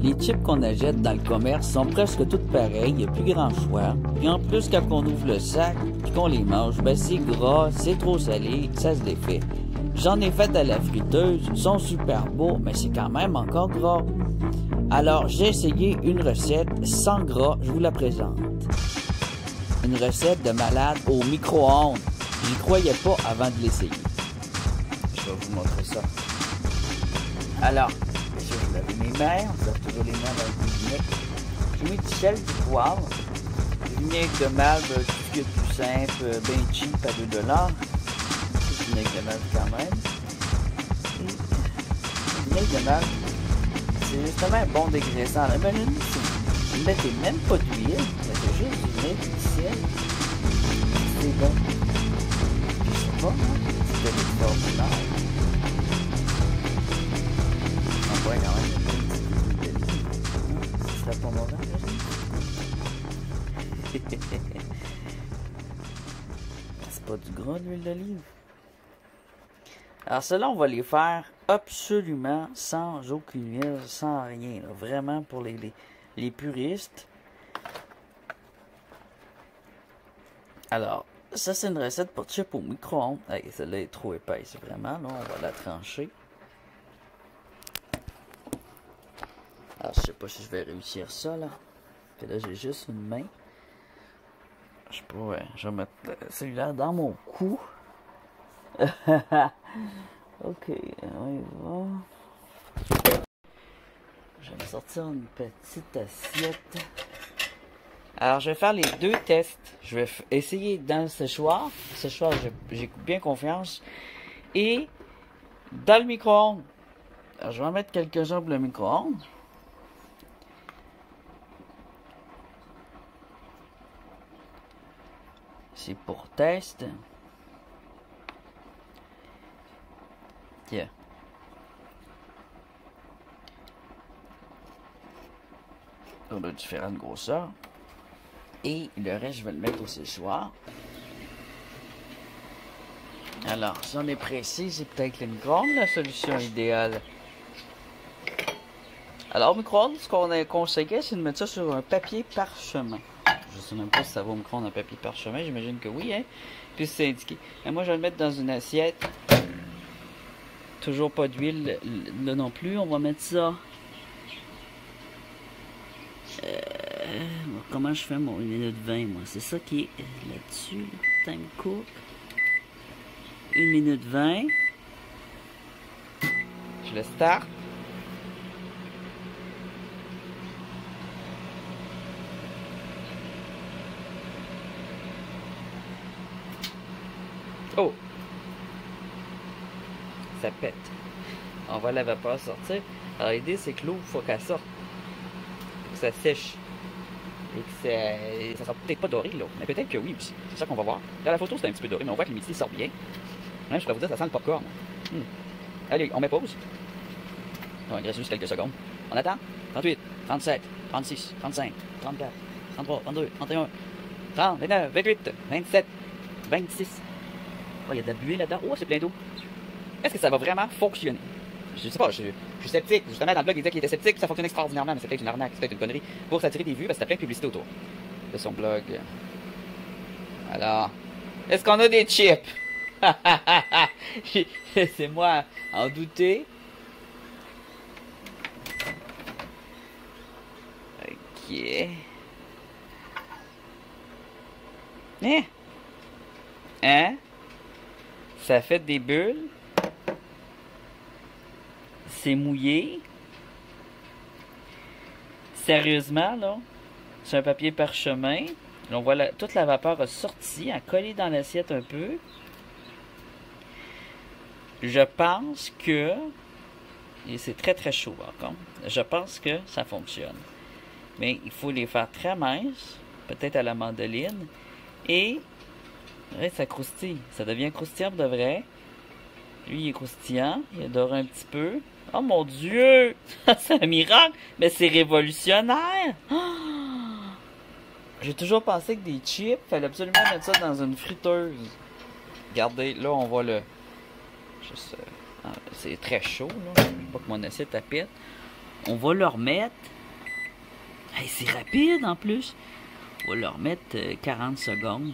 Les chips qu'on achète dans le commerce sont presque toutes pareilles, il n'y a plus grand choix. Puis en plus, quand on ouvre le sac puis qu'on les mange, ben c'est gras, c'est trop salé, ça se défait. J'en ai fait à la friteuse, ils sont super beaux, mais c'est quand même encore gras. Alors, j'ai essayé une recette sans gras, je vous la présente. Une recette de malade au micro-ondes. J'y croyais pas avant de l'essayer. Je vais vous montrer ça. Alors, je vais laver mes mains, on lave toujours les mains dans le vinaigre. J'ai mis du sel, du poivre, du vinaigre de malve, tout ce qui est plus simple, bien cheap à 2 $. Du vinaigre de malve quand même. Et le vinaigre de malve, c'est justement un bon dégraissant. Mais là, vous ne mettez même pas d'huile, vous mettez juste du vinaigre, du sel. C'est bon. Je sais pas, hein? C'est extraordinaire. On voit quand même une petite huile d'olive. Ce serait pas mauvais, c'est pas du gras, l'huile d'olive. Alors, ceux-là, on va les faire absolument sans aucune huile, sans rien. Là. Vraiment pour les puristes. Alors, ça, c'est une recette pour chips au micro-ondes. Hey, celle-là est trop épaisse, vraiment. Là, on va la trancher. Alors, je sais pas si je vais réussir ça, là. Puis là, j'ai juste une main. Je sais pas, ouais. Je vais mettre celui-là dans mon cou. Ok, on y va. Je vais me sortir une petite assiette. Alors, je vais faire les deux tests. Je vais essayer dans le séchoir. Le séchoir, j'ai bien confiance. Et dans le micro-ondes. Alors, je vais en mettre quelques-uns pour le micro-ondes. C'est pour test. Tiens. On a différentes grosseurs. Et le reste, je vais le mettre au séchoir. Alors, si on est précis, c'est peut-être le micro-ondes la solution idéale. Alors, au micro-ondes, ce qu'on a conseillé, c'est de mettre ça sur un papier parchemin. Je sais même pas si ça va au micro-ondes un papier parchemin. J'imagine que oui, hein. Puis c'est indiqué. Mais moi, je vais le mettre dans une assiette. Toujours pas d'huile là non plus. On va mettre ça. Comment je fais mon 1 minute 20, moi? C'est ça qui est là-dessus. Time cook. 1 minute 20. Je le start. Oh! Ça pète. On voit la vapeur sortir. Alors l'idée c'est que l'eau, il faut qu'elle sorte. Que ça sèche. Et que ça sera peut-être pas doré là. Mais peut-être que oui aussi. C'est ça qu'on va voir. Dans la photo c'est un petit peu doré, mais on voit que l'humidité sort bien. Même je pourrais vous dire ça sent le popcorn. Allez, on met pause. On va graisser juste quelques secondes. On attend. 38, 37, 36, 35, 34, 33, 32, 31, 30, 29, 28, 27, 26. Oh, il y a de la buée là-dedans. Oh, c'est plein d'eau. Est-ce que ça va vraiment fonctionner? Je sais pas, je suis sceptique. Justement, dans le blog, il disait qu'il était sceptique, ça fonctionne extraordinairement, mais c'est peut-être une arnaque, c'est peut-être une connerie pour s'attirer des vues, parce que t'as plein de publicité autour de son blog. Alors, est-ce qu'on a des chips? Laissez-moi en douter. Ok. Hein? Ça fait des bulles. C'est mouillé. Sérieusement, là. C'est un papier parchemin. Là, on voit toute la vapeur a sorti, a collé dans l'assiette un peu. Je pense que... Et c'est très très chaud par contre. Je pense que ça fonctionne. Mais il faut les faire très minces. Peut-être à la mandoline. Et... Ouais, ça croustille. Ça devient croustillant de vrai. Lui, il est croustillant. Il dort un petit peu. Oh mon Dieu! C'est un miracle! Mais c'est révolutionnaire! Oh! J'ai toujours pensé que des chips, il fallait absolument mettre ça dans une friteuse. Regardez, là, on voit le... C'est très chaud, là. Je veux pas que mon assiette pète. On va le remettre Hey, c'est rapide en plus. On va leur mettre 40 secondes.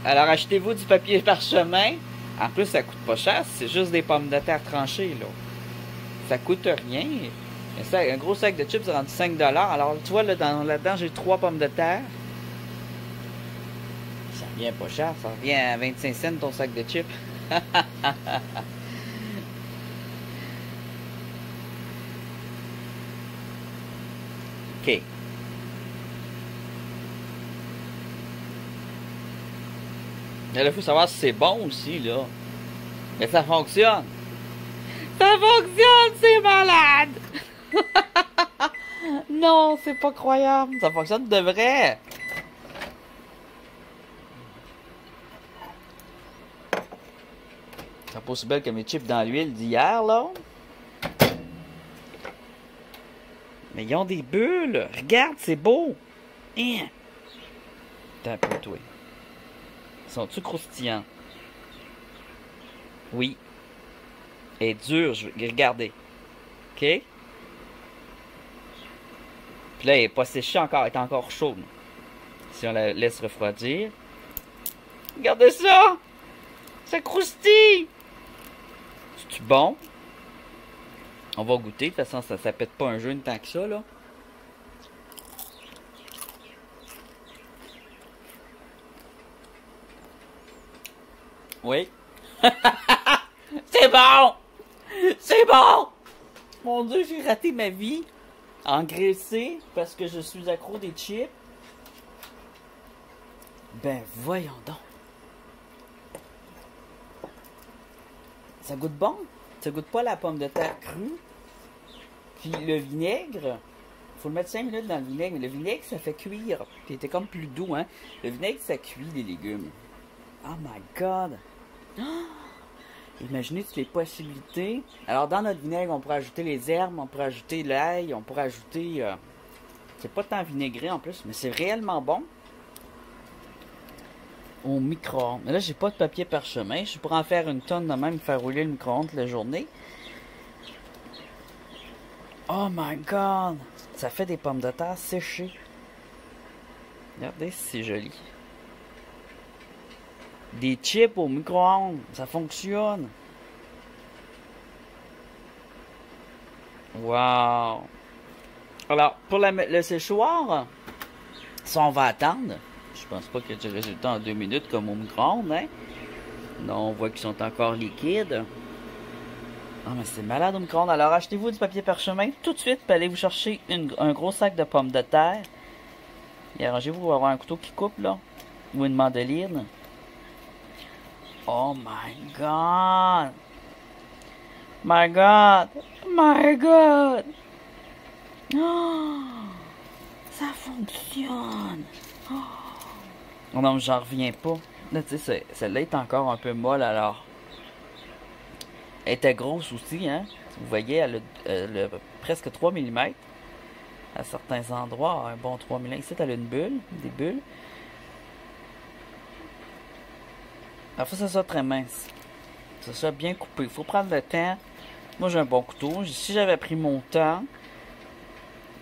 Alors, achetez-vous du papier parchemin. En plus, ça coûte pas cher. C'est juste des pommes de terre tranchées, là. Ça coûte rien. Un gros sac de chips, c'est rendu 5 $. Alors, tu vois, là-dedans, j'ai 3 pommes de terre. Ça revient pas cher. Ça revient à 25 cents ton sac de chips. OK. Là, il faut savoir si c'est bon aussi, là. Mais ça fonctionne. Ça fonctionne, c'est malade! Non, c'est pas croyable. Ça fonctionne de vrai. C'est pas aussi belle que mes chips dans l'huile d'hier, là. Mais ils ont des bulles. Regarde, c'est beau. Hein? T'as un peu, toi. Sont-tu croustillants? Oui. Elle est dure, regardez. OK? Puis là, elle n'est pas séchée encore, elle est encore chaude. Si on la laisse refroidir. Regardez ça! Ça croustille! C'est-tu bon? On va goûter, de toute façon, ça pète pas un jaune tant que ça, là. Oui. C'est bon! C'est bon! Mon Dieu, j'ai raté ma vie. Engraissé parce que je suis accro des chips. Ben, voyons donc. Ça goûte bon. Ça goûte pas la pomme de terre crue. Puis le vinaigre, faut le mettre 5 minutes dans le vinaigre. Mais le vinaigre, ça fait cuire. Puis il était comme plus doux, hein. Le vinaigre, ça cuit les légumes. Oh my God! Oh! Imaginez toutes les possibilités. Alors, dans notre vinaigre, on pourrait ajouter les herbes, on pourrait ajouter l'ail, on pourrait ajouter... c'est pas tant vinaigré en plus, mais c'est réellement bon. Au micro-ondes. Mais là, j'ai pas de papier parchemin. Je pourrais en faire une tonne de même, faire rouler le micro-ondes la journée. Oh my God! Ça fait des pommes de terre séchées. Regardez si c'est joli. Des chips au micro-ondes, ça fonctionne. Wow! Alors, pour le séchoir, ça on va attendre. Je pense pas qu'il y ait du résultat en 2 minutes comme au micro-ondes, hein? Non, on voit qu'ils sont encore liquides. Ah, mais c'est malade au micro-ondes. Alors, achetez-vous du papier parchemin tout de suite, puis allez vous chercher un gros sac de pommes de terre. Et arrangez-vous pour avoir un couteau qui coupe, là. Ou une mandoline. Oh my God! My God! My God! Oh, ça fonctionne! Oh non, j'en reviens pas. Là, tu sais, celle-là est encore un peu molle, alors. Elle était grosse aussi, hein? Vous voyez, elle a presque 3 mm. À certains endroits, un bon 3 mm. Ici, elle a une bulle, des bulles. Alors, faut que ça soit très mince. Que ça soit bien coupé. Il faut prendre le temps. Moi, j'ai un bon couteau. Si j'avais pris mon temps,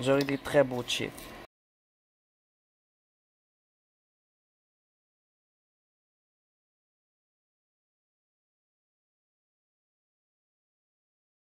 j'aurais des très beaux chips.